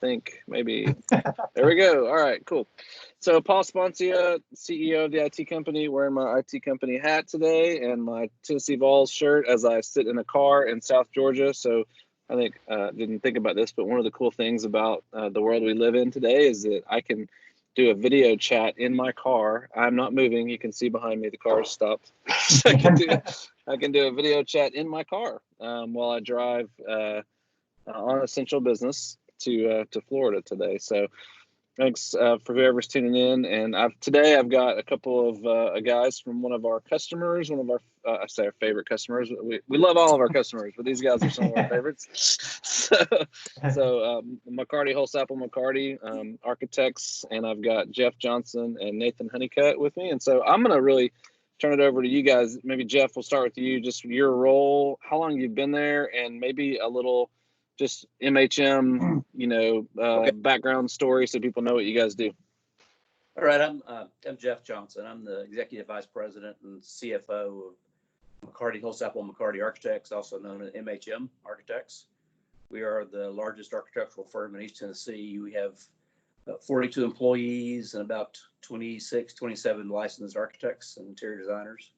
think maybe there we go. All right, cool. So Paul Sponcia, CEO of the IT company, wearing my IT company hat today and my Tennessee Vols shirt as I sit in a car in South Georgia. So I think didn't think about this, but one of the cool things about the world we live in today is that I can do a video chat in my car. I'm not moving. You can see behind me the car is stopped. I can do a video chat in my car while I drive on essential business to Florida today. So thanks for whoever's tuning in. And today I've got a couple of guys from one of our customers, one of our I say our favorite customers. We love all of our customers, but these guys are some of our favorites. So McCarty, Holsaple McCarty, architects, and I've got Jeff Johnson and Nathan Honeycutt with me. And so I'm gonna really turn it over to you guys. Maybe Jeff, we'll start with you. Just your role, how long you've been there, and maybe a little just MHM, Okay. background story so people know what you guys do. All right, I'm Jeff Johnson. I'm the Executive Vice President and CFO of McCarty, Holsaple McCarty Architects, also known as MHM Architects. We are the largest architectural firm in East Tennessee. We have 42 employees and about 26, 27 licensed architects and interior designers.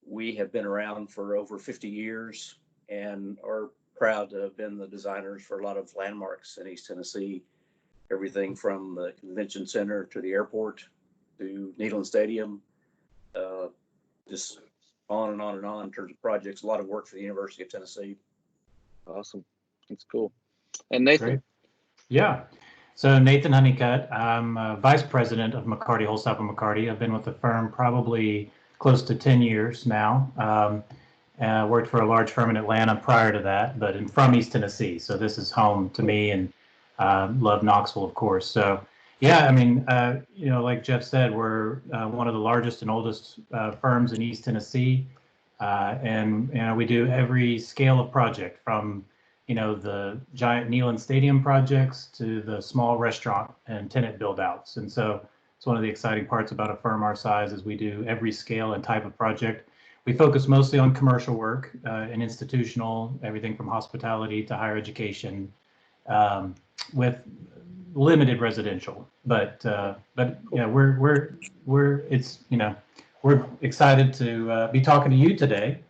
We have been around for over 50 years and are proud to have been the designers for a lot of landmarks in East Tennessee. Everything from the convention center to the airport to Neyland Stadium, just on and on and on in terms of projects. A lot of work for the University of Tennessee. Awesome. That's cool. And Nathan. Great. Yeah. So Nathan Honeycutt, I'm Vice President of McCarty, Holsaple McCarty. I've been with the firm probably close to 10 years now. Worked for a large firm in Atlanta prior to that, but I'm from East Tennessee. So this is home to me, and love Knoxville, of course. So yeah, I mean, like Jeff said, we're one of the largest and oldest firms in East Tennessee. And we do every scale of project from, the giant Neyland Stadium projects to the small restaurant and tenant build outs. And so it's one of the exciting parts about a firm our size is we do every scale and type of project. We focus mostly on commercial work and institutional, everything from hospitality to higher education, with limited residential. But we're excited to be talking to you today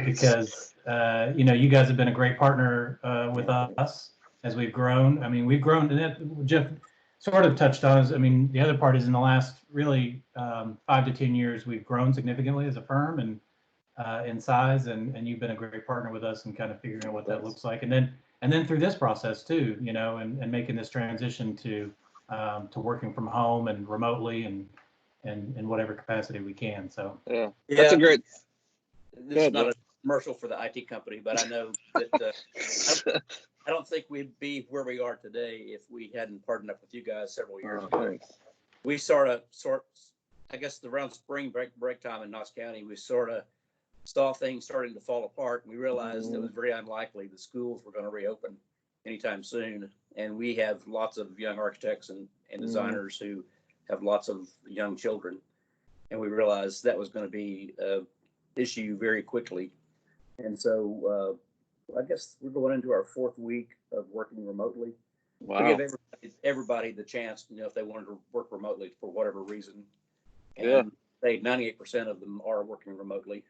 because you guys have been a great partner with us as we've grown. I mean, we've grown, and Jeff sort of touched on is, I mean, the other part is in the last really 5 to 10 years, we've grown significantly as a firm and in size, and you've been a great partner with us and kind of figuring out what that looks like. And then through this process too, and making this transition to working from home and remotely and in whatever capacity we can. So yeah, that's a great. This is not a commercial for the IT company, but I know that I don't think we'd be where we are today if we hadn't partnered up with you guys several years ago. We I guess around spring break time in Knox County, we sort of saw things starting to fall apart, and we realized it was very unlikely the schools were going to reopen anytime soon. And we have lots of young architects and designers who have lots of young children, and we realized that was going to be an issue very quickly. And so I guess we're going into our 4th week of working remotely. Wow. We give everybody the chance, if they wanted to work remotely for whatever reason. And Yeah. 98% of them are working remotely.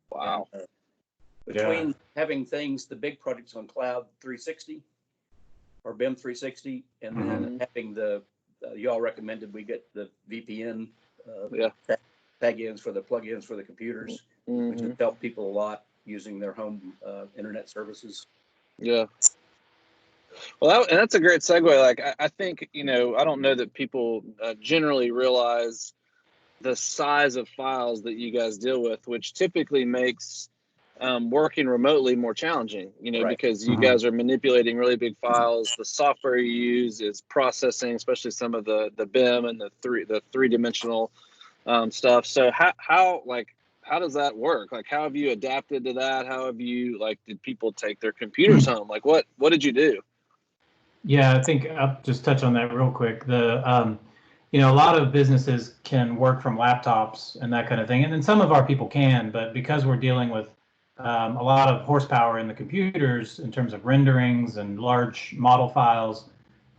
Wow. And, between having the big projects on Cloud 360 or BIM 360, and then having y'all recommended we get the VPN tag-ins for the plugins for the computers, which has helped people a lot using their home internet services. Yeah. Well, that's a great segue. Like, I think, I don't know that people generally realize the size of files that you guys deal with, which typically makes working remotely more challenging, Right. because you guys are manipulating really big files. The software you use is processing, especially some of the BIM and the three-dimensional stuff. So how does that work? Like, how have you adapted to that? How have you, did people take their computers home? Like, what did you do? Yeah, I think I'll just touch on that real quick. A lot of businesses can work from laptops and that kind of thing. And then some of our people can, but because we're dealing with a lot of horsepower in the computers in terms of renderings and large model files,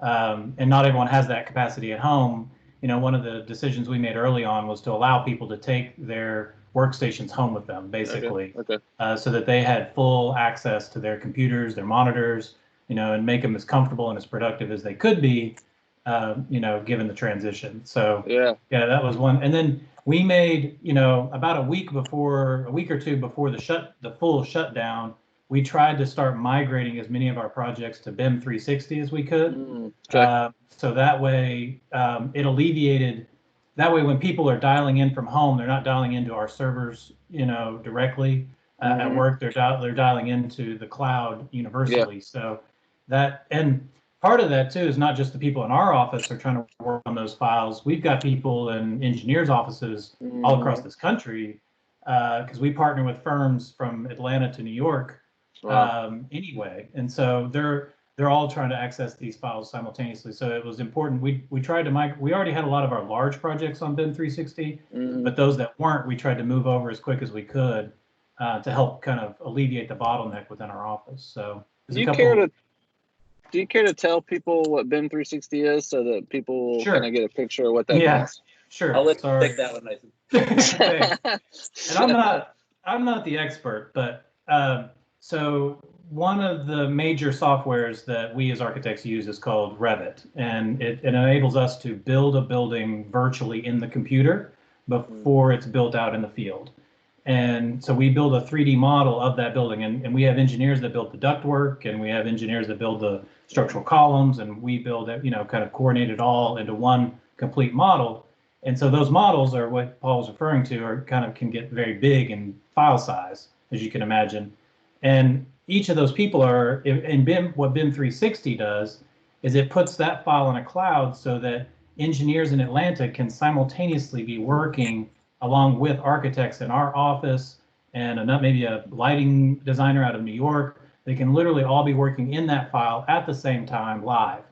and not everyone has that capacity at home. One of the decisions we made early on was to allow people to take their workstations home with them, basically, Okay. so that they had full access to their computers, their monitors, and make them as comfortable and as productive as they could be, given the transition. So yeah, that was one. And then we made, about a week or two before the full shutdown, we tried to start migrating as many of our projects to BIM 360 as we could. So that way it alleviated. That way, when people are dialing in from home, they're not dialing into our servers, directly at work. They're dialing into the cloud universally. So that, and part of that too is not just the people in our office are trying to work on those files. We've got people in engineers' offices all across this country, because we partner with firms from Atlanta to New York anyway, and so they're all trying to access these files simultaneously. So it was important. We tried to migrate. We already had a lot of our large projects on BIM 360, but those that weren't, we tried to move over as quick as we could to help kind of alleviate the bottleneck within our office. So do you care to tell people what BIM 360 is so that people kind of get a picture of what that means? Sure. I'll let you take that one, Nathan. And I'm not the expert, but so one of the major softwares that we as architects use is called Revit, and it enables us to build a building virtually in the computer before it's built out in the field. And so we build a 3D model of that building, and we have engineers that build the ductwork, and we have engineers that build the structural columns, and we build it, kind of coordinate it all into one complete model. And so those models are what Paul was referring to, are kind of can get very big in file size, as you can imagine. And each of those people are in BIM. What BIM 360 does is it puts that file in a cloud so that engineers in Atlanta can simultaneously be working along with architects in our office and maybe a lighting designer out of New York. They can literally all be working in that file at the same time live.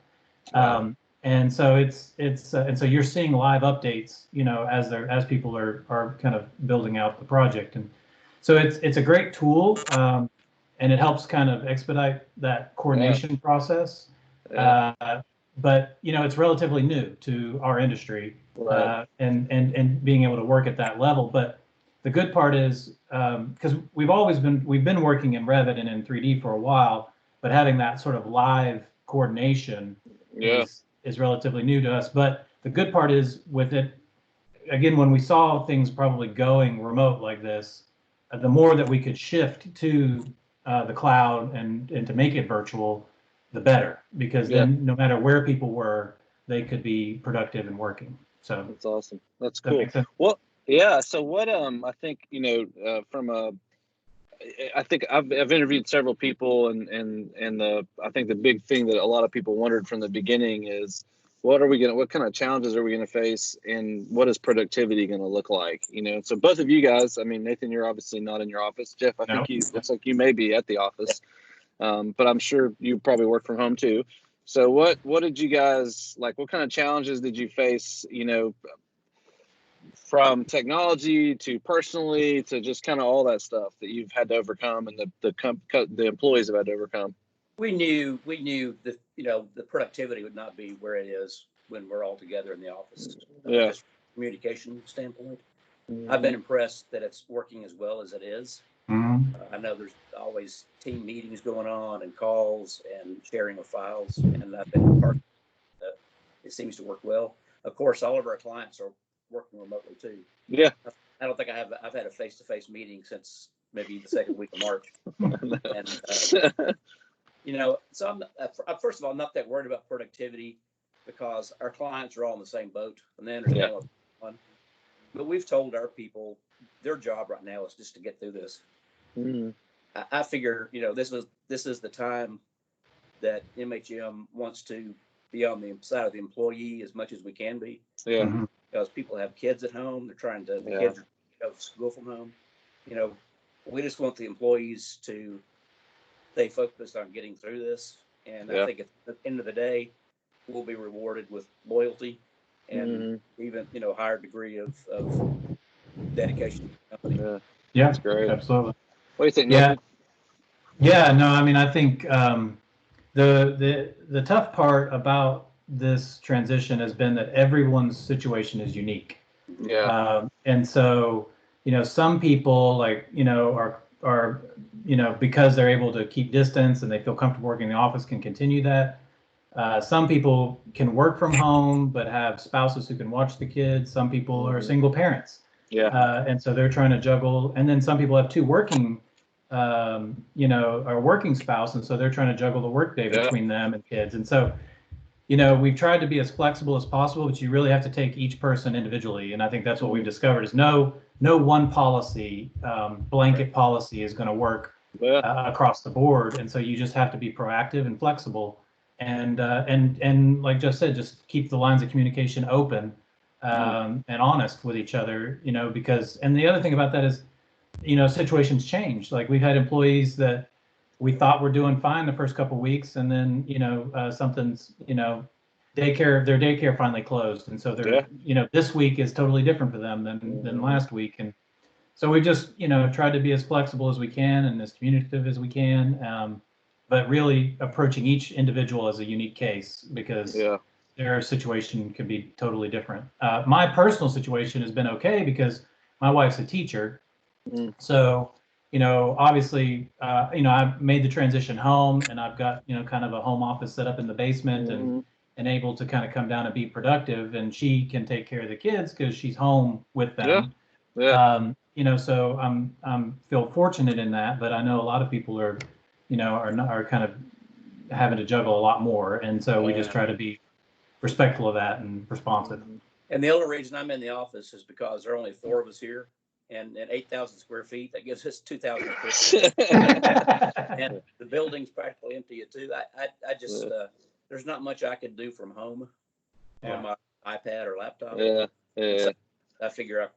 And so and so you're seeing live updates, as people are kind of building out the project. And so it's a great tool, and it helps kind of expedite that coordination process. But it's relatively new to our industry, and being able to work at that level. But the good part is, because we've been working in Revit and in 3D for a while, but having that sort of live coordination is relatively new to us. But the good part is with it, again, when we saw things probably going remote like this, the more that we could shift to the cloud and to make it virtual, the better, because then no matter where people were, they could be productive and working. So that's awesome. That's cool. Well, yeah. So what I think I think I've interviewed several people, and I think the big thing that a lot of people wondered from the beginning is what kind of challenges are we gonna face, and what is productivity gonna look like? So both of you guys, I mean, Nathan, you're obviously not in your office. Jeff, I think looks like you may be at the office. But I'm sure you probably work from home too. So what did you guys like? What kind of challenges did you face, from technology to personally to just kind of all that stuff that you've had to overcome, and the employees have had to overcome? We knew that the productivity would not be where it is when we're all together in the office. Just communication standpoint. I've been impressed that it's working as well as it is. I know there's always team meetings going on and calls and sharing of files, and I've been part of that. It seems to work well. Of course, all of our clients are working remotely too. Yeah. I don't think I've had a face-to-face meeting since maybe the second week of March. And so I'm first of all not that worried about productivity, because our clients are all in the same boat and they understand what's going on. But we've told our people their job right now is just to get through this. I figure, this is the time that MHM wants to be on the side of the employee as much as we can be. Because people have kids at home. They're trying to, the kids are go to school from home. We just want the employees to stay focused on getting through this. And I think at the end of the day, we'll be rewarded with loyalty and even, higher degree of dedication to the company. Yeah, that's great. Absolutely. What do you think, Yeah. Nathan? Yeah, no, I mean, I think the tough part about this transition has been that everyone's situation is unique. Yeah. And so, some people are, because they're able to keep distance and they feel comfortable working in the office can continue that. Some people can work from home, but have spouses who can watch the kids. Some people are single parents. Yeah. And so they're trying to juggle. And then some people have two working, a working spouse. And so they're trying to juggle the workday between them and kids. And so, we've tried to be as flexible as possible, but you really have to take each person individually. And I think that's what we've discovered is no one policy, blanket policy is going to work across the board. And so you just have to be proactive and flexible. And like Jeff said, just keep the lines of communication open and honest with each other, because, and the other thing about that is, situations change. Like we've had employees that we thought were doing fine the first couple of weeks, and then, something's, their daycare finally closed. And so they're, this week is totally different for them than last week. And so we just, tried to be as flexible as we can and as communicative as we can. But really approaching each individual as a unique case because their situation could be totally different. My personal situation has been okay because my wife's a teacher. So, obviously, I've made the transition home and I've got, kind of a home office set up in the basement and able to kind of come down and be productive, and she can take care of the kids because she's home with them. So I'm feel fortunate in that, but I know a lot of people are kind of having to juggle a lot more. And so we just try to be respectful of that and responsive. And the only reason I'm in the office is because there are only 4 of us here and 8,000 square feet. That gives us 2,000 square feet. And the building's practically empty too. I just, there's not much I could do from home on my iPad or laptop. So I figure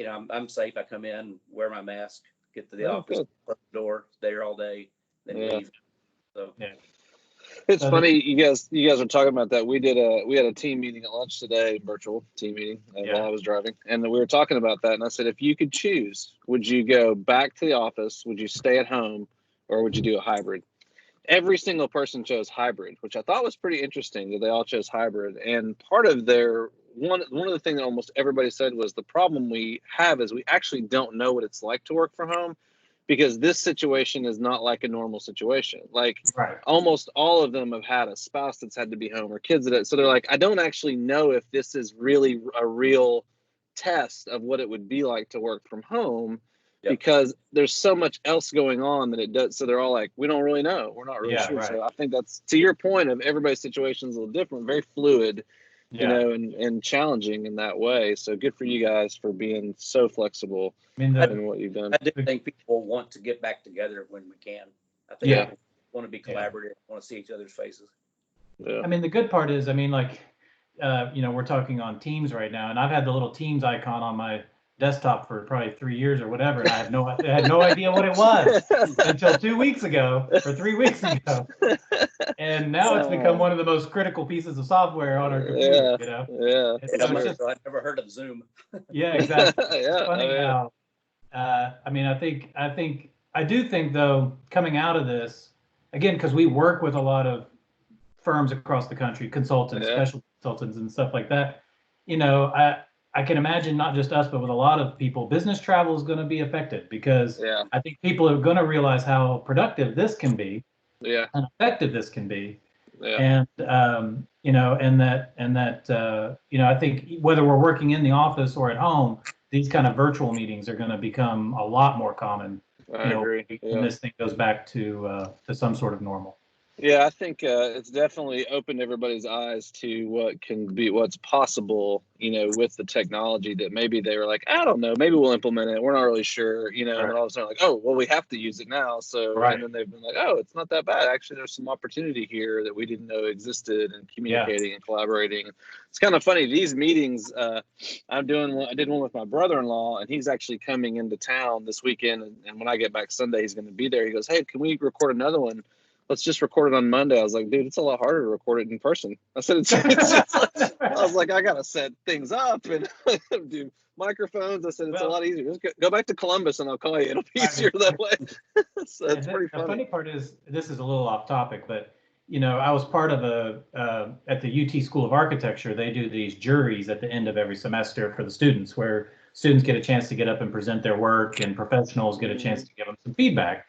I'm safe. I come in, wear my mask, get to the office, close the door, stay here all day, then leave. So it's funny you guys are talking about that. We had a team meeting at lunch today, virtual team meeting while I was driving, and we were talking about that. And I said, if you could choose, would you go back to the office? Would you stay at home, or would you do a hybrid? Every single person chose hybrid, which I thought was pretty interesting that they all chose hybrid. And part of their one of the things that almost everybody said was the problem we have is we actually don't know what it's like to work from home, because this situation is not like a normal situation. Like almost all of them have had a spouse that's had to be home or kids so they're like, I don't actually know if this is really a real test of what it would be like to work from home. Because there's so much else going on that it does. So they're all like, we don't really know. We're not really sure. So I think that's, to your point of everybody's situation is a little different, very fluid, and challenging in that way. So good for you guys for being so flexible in what you've done. I do think people want to get back together when we can. I think people want to be collaborative, want to see each other's faces. I mean, the good part is, we're talking on Teams right now, and I've had the little Teams icon on my desktop for probably 3 years or whatever, and I had no idea what it was until 2 weeks ago or 3 weeks ago, and now it's become one of the most critical pieces of software on our computer. So I've never heard of Zoom. Exactly. It's funny how. I do think though, coming out of this again, because we work with a lot of firms across the country, consultants, special consultants, and stuff like that. I can imagine not just us, but with a lot of people, business travel is going to be affected because I think people are going to realize how productive this can be, and effective this can be, and I think whether we're working in the office or at home, these kind of virtual meetings are going to become a lot more common. I agree. When this thing goes back to some sort of normal. Yeah, I think it's definitely opened everybody's eyes to what's possible, with the technology that maybe they were like, I don't know, maybe we'll implement it. We're not really sure, and then all of a sudden like, oh, well, we have to use it now. So, and then they've been like, oh, it's not that bad. Actually, there's some opportunity here that we didn't know existed, and communicating and collaborating. It's kind of funny. These meetings, I did one with my brother-in-law, and he's actually coming into town this weekend. And when I get back Sunday, he's going to be there. He goes, hey, can we record another one let's just record it on Monday. I was like, dude, it's a lot harder to record it in person. I said, I was like, I got to set things up and do microphones. I said, it's a lot easier. Just go back to Columbus and I'll call you. It'll be easier that way. So it's pretty funny. The funny part is, this is a little off topic, but I was part of at the UT School of Architecture, they do these juries at the end of every semester for the students, where students get a chance to get up and present their work and professionals get a chance to give them some feedback.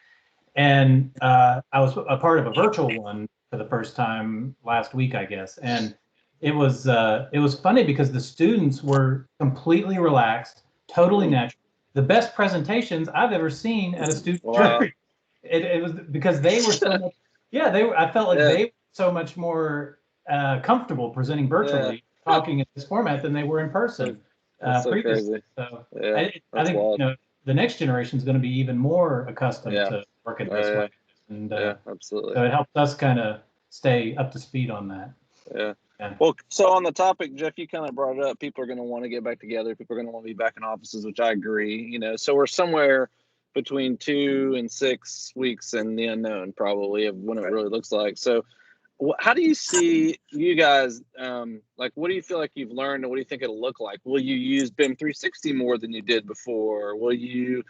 And I was a part of a virtual one for the first time last week, I guess. And it was funny because the students were completely relaxed, totally natural. The best presentations I've ever seen at a student jury. It was because they were so much, I felt like they were so much more comfortable presenting virtually, talking in this format than they were in person. That's so previously. crazy. So I think wild. The next generation is going to be even more accustomed to working this way. And absolutely. So it helps us kind of stay up to speed on that. Yeah. Well, so on the topic, Jeff, you kind of brought it up. People are going to want to get back together. People are going to want to be back in offices, which I agree. So we're somewhere between 2 and 6 weeks in the unknown, probably, of when it really looks like. So how do you see you guys, what do you feel like you've learned, and what do you think it'll look like? Will you use BIM 360 more than you did before? Will you,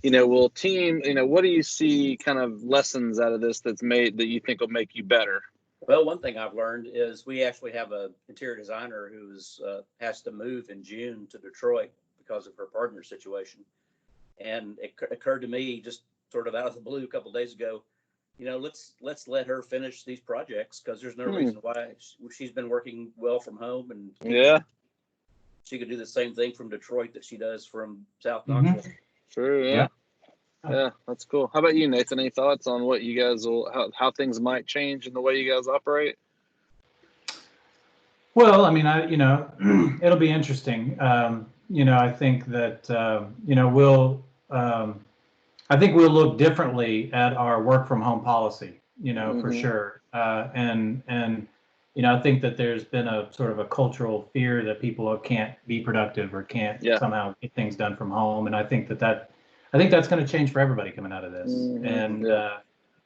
will team, what do you see kind of lessons out of this that you think will make you better? Well, one thing I've learned is we actually have an interior designer who's has to move in June to Detroit because of her partner situation. And it occurred to me just sort of out of the blue a couple of days ago, let's let her finish these projects, because there's no reason why. She's been working well from home, and she could do the same thing from Detroit that she does from South Knoxville. Sure, yeah. Yeah, that's cool. How about you, Nathan? Any thoughts on what you guys how things might change in the way you guys operate? Well, I mean, it'll be interesting. I think that I think we'll look differently at our work from home policy, for sure. And I think that there's been a sort of a cultural fear that people can't be productive or can't somehow get things done from home. And I think that's going to change for everybody coming out of this.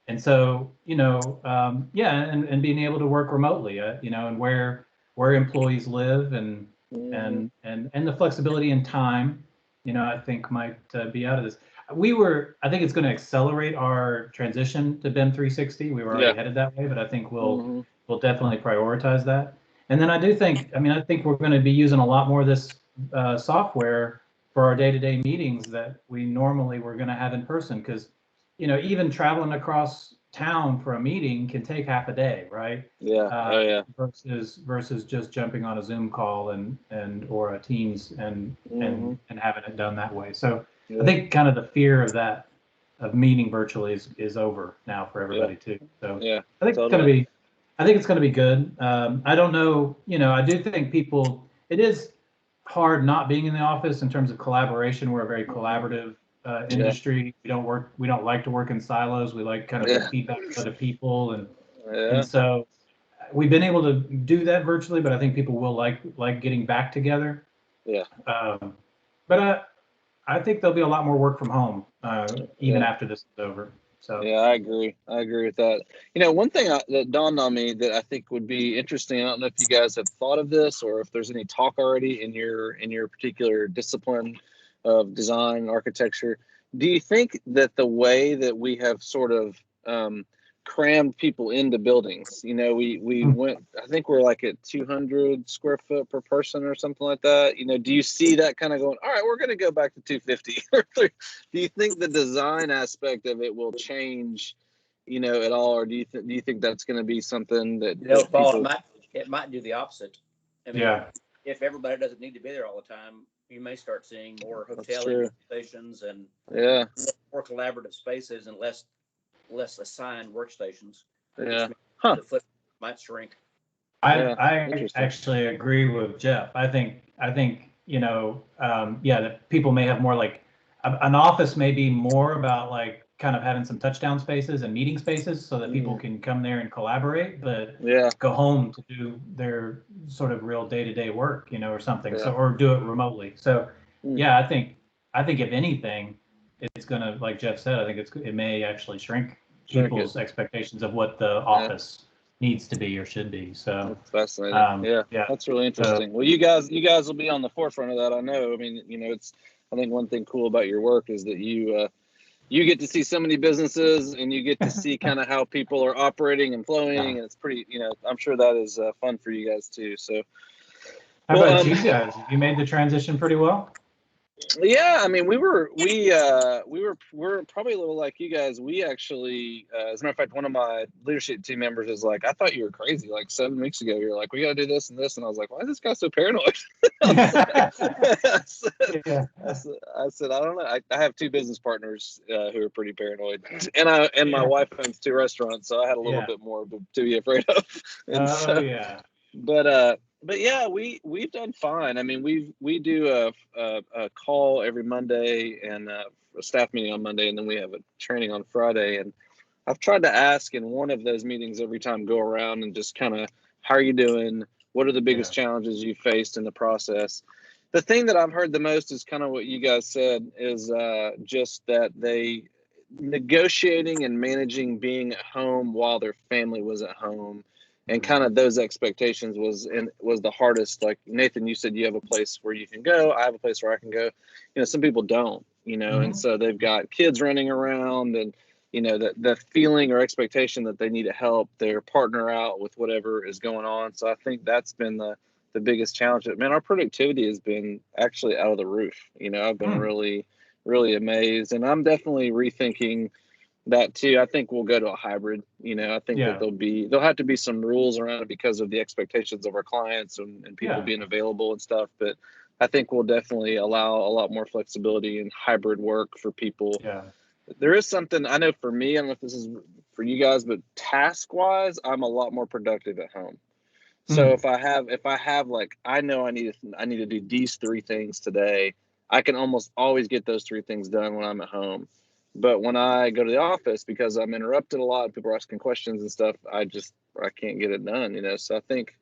And so, and being able to work remotely, and where employees live and the flexibility and time, I think might be out of this. I think it's going to accelerate our transition to BIM 360. We were already headed that way, but I think we'll definitely prioritize that. And then I think we're going to be using a lot more of this software for our day-to-day meetings that we normally were going to have in person, because even traveling across town for a meeting can take half a day, right? Versus just jumping on a Zoom call or a Teams and having it done that way. So I think kind of the fear of meeting virtually is over now for everybody too. So I think it's going to be good. I don't know, I do think it is hard not being in the office in terms of collaboration. We're a very collaborative industry. We don't like to work in silos. We like kind of feedback from other people, and so we've been able to do that virtually. But I think people will like getting back together. But I think there'll be a lot more work from home even after this is over. So I agree with that. One thing that dawned on me that I think would be interesting, I don't know if you guys have thought of this or if there's any talk already in your particular discipline of design architecture. Do you think that the way that we have sort of crammed people into buildings, we went, I think we're like at 200 square foot per person or something like that. Do you see that kind of going, all right, we're going to go back to 250? Do you think the design aspect of it will change, at all? Or do you think that's going to be something that Paul, it might do the opposite. I mean, if everybody doesn't need to be there all the time, you may start seeing more hotel stations and more collaborative spaces and less assigned workstations. The foot might shrink. I actually agree with Jeff. I think that people may have more like an office may be more about like kind of having some touchdown spaces and meeting spaces so that people can come there and collaborate, but go home to do their sort of real day-to-day work, or something. So, or do it remotely. So I think if anything, it's gonna, like Jeff said, I think it may actually shrink people's expectations of what the office needs to be or should be. So that's fascinating. That's really interesting. Well, you guys will be on the forefront of that. I know. I mean, I think one thing cool about your work is that you get to see so many businesses, and you get to see kind of how people are operating and flowing, and it's pretty. I'm sure that is fun for you guys too. So, how about you guys? You made the transition pretty well. Yeah, I mean, we're probably a little like you guys. We actually, as a matter of fact, one of my leadership team members is like, I thought you were crazy. Like 7 weeks ago, you're like, we got to do this and this, and I was like, why is this guy so paranoid? I said, I don't know. I have 2 business partners who are pretty paranoid, and my wife owns 2 restaurants, so I had a little bit more to be afraid of. But yeah, we've done fine. I mean, we do a call every Monday and a staff meeting on Monday, and then we have a training on Friday. And I've tried to ask in one of those meetings every time, go around and just kind of, how are you doing? What are the biggest challenges you faced in the process? The thing that I've heard the most is kind of what you guys said, is just that they negotiating and managing being at home while their family was at home. And kind of those expectations was the hardest. Like Nathan, you said you have a place where you can go. I have a place where I can go. Some people don't, and so they've got kids running around, and the feeling or expectation that they need to help their partner out with whatever is going on. So I think that's been the biggest challenge. Man, our productivity has been actually out of the roof. I've been really, really amazed, and I'm definitely rethinking that too. I think we'll go to a hybrid. I think that there'll have to be some rules around it because of the expectations of our clients and people being available and stuff. But I think we'll definitely allow a lot more flexibility in hybrid work for people. There is something I know for me. I don't know if this is for you guys, but task wise, I'm a lot more productive at home. So if I have like, I know I need to do these 3 things today, I can almost always get those 3 things done when I'm at home. But when I go to the office, because I'm interrupted a lot, people are asking questions and stuff, I can't get it done, So I think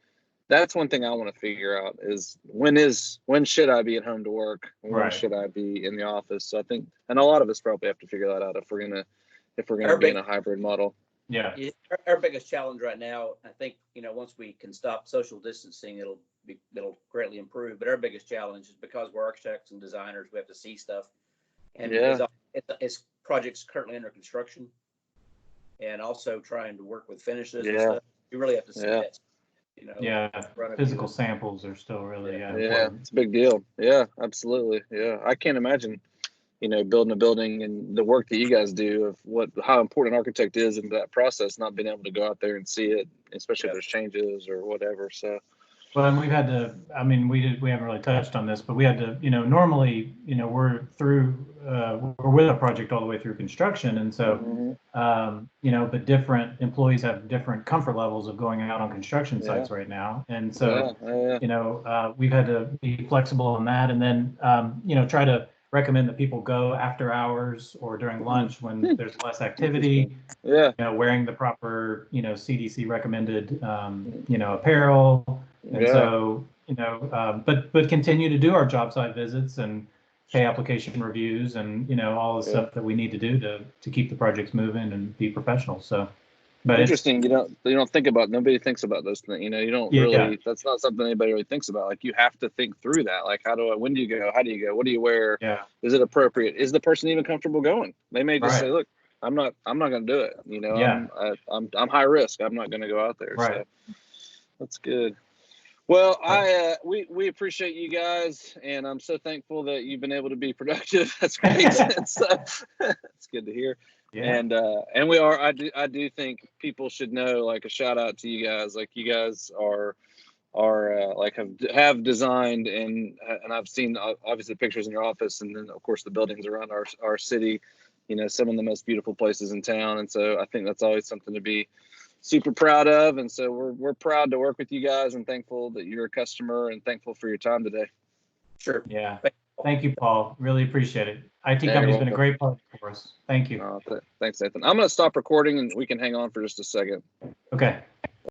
that's one thing I want to figure out is when should I be at home to work? When should I be in the office? So I think, and a lot of us probably have to figure that out if we're gonna be in a hybrid model. Our biggest challenge right now, I think, once we can stop social distancing, it'll greatly improve. But our biggest challenge is because we're architects and designers, we have to see stuff. And it's projects currently under construction, and also trying to work with finishes and stuff. You really have to see that. Physical samples are still really it's a big deal. Yeah, absolutely. Yeah, I can't imagine, building a building and the work that you guys do of how important an architect is in that process, not being able to go out there and see it, especially if there's changes or whatever. So. Well, and we've had to, I mean, we haven't really touched on this, but we had to, normally, we're with a project all the way through construction. And so, but different employees have different comfort levels of going out on construction sites right now. And so, we've had to be flexible on that, and then, try to recommend that people go after hours or during lunch when there's less activity, wearing the proper, CDC recommended, apparel. And so, but continue to do our job site visits and pay application reviews and, all the stuff that we need to do to keep the projects moving and be professional. So, but interesting. You don't think about, nobody thinks about those things. You don't really, that's not something anybody really thinks about. Like, you have to think through that. Like, when do you go? How do you go? What do you wear? Is it appropriate? Is the person even comfortable going? They may just say, look, I'm not going to do it. I'm high risk. I'm not going to go out there. So that's good. Well, we appreciate you guys, and I'm so thankful that you've been able to be productive. That's great. It's good to hear. And I do think people should know, like, a shout out to you guys. Like, you guys are like have designed and I've seen obviously pictures in your office, and then of course the buildings around our city, some of the most beautiful places in town. And so I think that's always something to be super proud of. And so we're proud to work with you guys, and thankful that you're a customer, and thankful for your time today. Sure. Yeah. Thank you, Paul. Really appreciate it. IT Company's been a great partner for us. Thank you. Thanks, Nathan. I'm going to stop recording, and we can hang on for just a second. Okay.